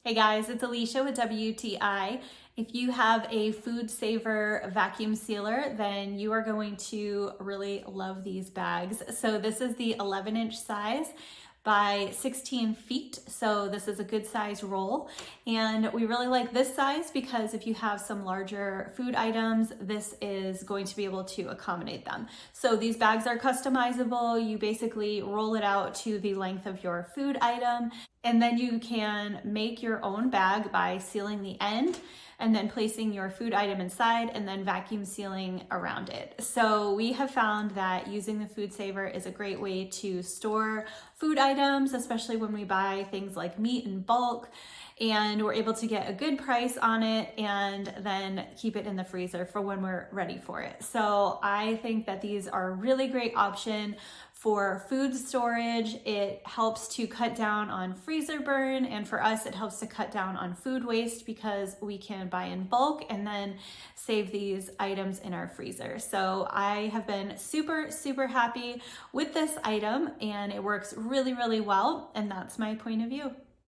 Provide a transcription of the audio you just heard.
Hey guys, it's Alicia with WTI. If you have a FoodSaver vacuum sealer, then you are going to really love these bags. So this is the 11-inch size by 16 feet. So this is a good size roll. And we really like this size because if you have some larger food items, this is going to be able to accommodate them. So these bags are customizable. You basically roll it out to the length of your food item, and then you can make your own bag by sealing the end and then placing your food item inside and then vacuum sealing around it. So we have found that using the FoodSaver is a great way to store food items, especially when we buy things like meat in bulk, and we're able to get a good price on it and then keep it in the freezer for when we're ready for it. So I think that these are a really great option for food storage. It helps to cut down on freezer burn, and for us it helps to cut down on food waste because we can buy in bulk and then save these items in our freezer. So I have been super happy with this item and it works really well, and that's my point of view.